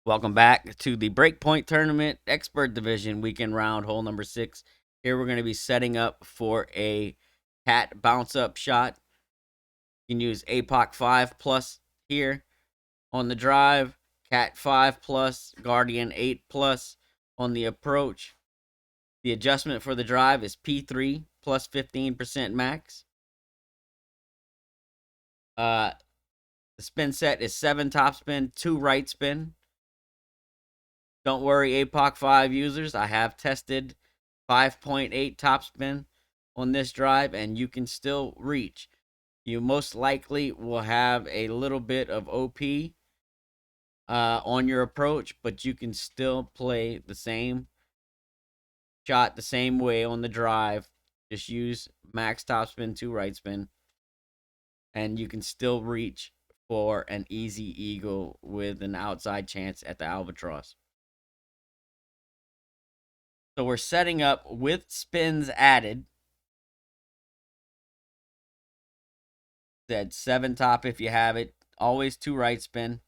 Welcome back to the Breakpoint Tournament Expert Division Weekend Round, hole number 6. Here we're going to be setting up for a cat bounce up shot. You can use APOC 5 plus here on the drive, cat 5 plus, guardian 8 plus on the approach. The adjustment for the drive is P3 plus 15% max. The spin set is 7 topspin, 2 right spin. Don't worry, APOC 5 users. I have tested 5.8 topspin on this drive, and you can still reach. You most likely will have a little bit of OP on your approach, but you can still play the same shot the same way on the drive. Just use max topspin, 2 right spin, and you can still reach for an easy eagle with an outside chance at the albatross. So we're setting up with spins added. Said 7 top if you have it. Always 2 right spin.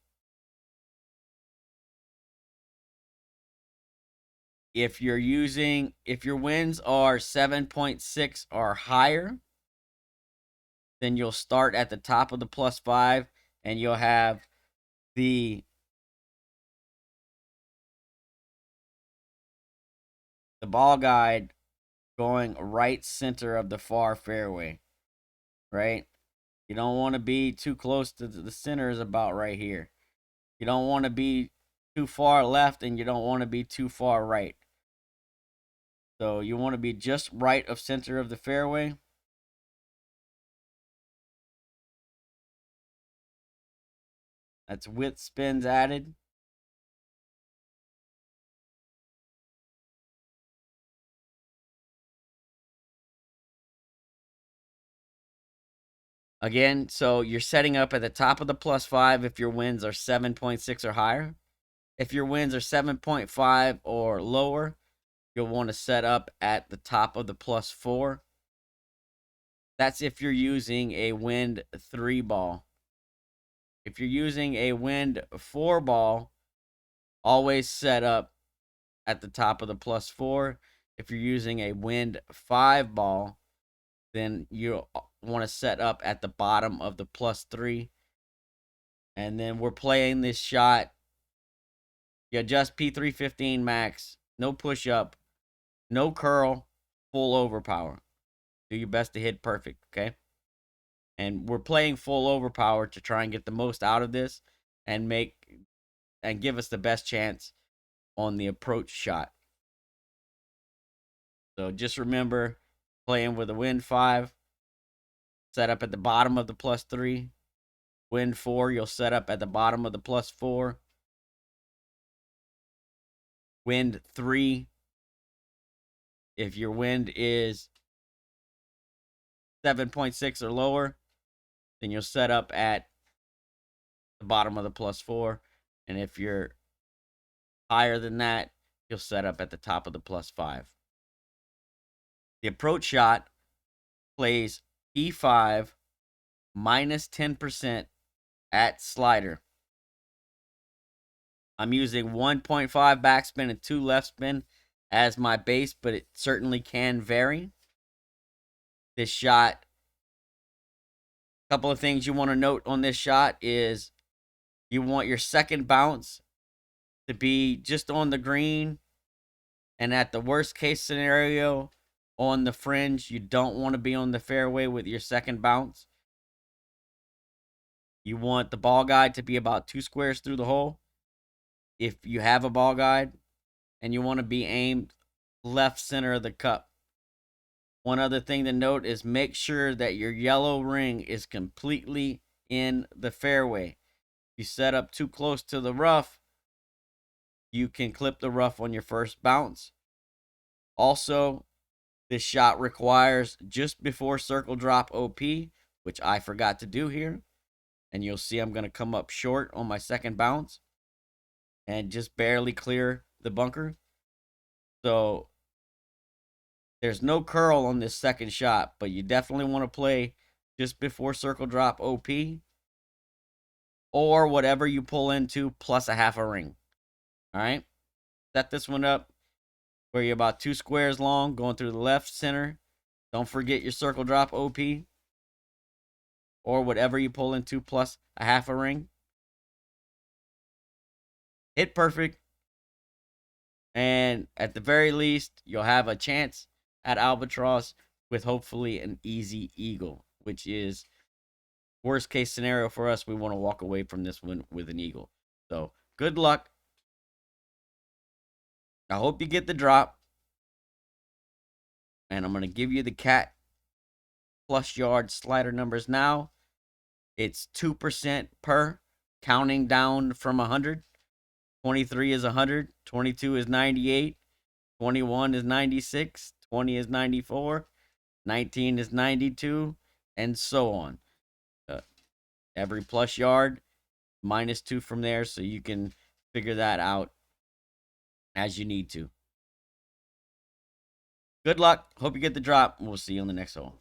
If your wins are 7.6 or higher, then you'll start at the top of the +5 and you'll have the ball guide going right center of the far fairway, right? You don't want to be too close to the center, is about right here. You don't want to be too far left and you don't want to be too far right. So you want to be just right of center of the fairway. That's with spins added. Again, so you're setting up at the top of the +5 if your wins are 7.6 or higher. If your wins are 7.5 or lower, you'll want to set up at the top of the +4. That's if you're using a wind 3 ball. If you're using a wind 4 ball, always set up at the top of the +4. If you're using a wind 5 ball, then you want to set up at the bottom of the +3. And then we're playing this shot. You adjust P315 max, no push up, no curl, full overpower. Do your best to hit perfect, okay? And we're playing full overpower to try and get the most out of this and give us the best chance on the approach shot. So just remember, playing with a wind 5, set up at the bottom of the +3. Wind 4, you'll set up at the bottom of the +4. Wind 3, if your wind is 7.6 or lower, then you'll set up at the bottom of the +4. And if you're higher than that, you'll set up at the top of the +5. The approach shot plays E5 minus 10% at slider. I'm using 1.5 backspin and 2 left spin as my base, but it certainly can vary. This shot, a couple of things you want to note on this shot is you want your second bounce to be just on the green, and at the worst case scenario, on the fringe. You don't want to be on the fairway with your second bounce. You want the ball guide to be about 2 squares through the hole, if you have a ball guide, and you want to be aimed left center of the cup. One other thing to note is make sure that your yellow ring is completely in the fairway. If you set up too close to the rough, you can clip the rough on your first bounce. Also, this shot requires just before circle drop OP, which I forgot to do here. And you'll see I'm going to come up short on my second bounce and just barely clear the bunker. So there's no curl on this second shot, but you definitely want to play just before circle drop OP or whatever you pull into plus a half a ring. All right. Set this one up where you're about 2 squares long, going through the left center. Don't forget your circle drop OP or whatever you pull into plus a half a ring. Hit perfect. And at the very least, you'll have a chance at albatross with hopefully an easy eagle, which is worst case scenario for us. We want to walk away from this one with an eagle. So good luck. I hope you get the drop. And I'm going to give you the cat plus yard slider numbers now. It's 2% per, counting down from 100. 23 is 100. 22 is 98. 21 is 96. 20 is 94. 19 is 92. And so on. Every plus yard, -2 from there. So you can figure that out as you need to. Good luck. Hope you get the drop. We'll see you on the next one.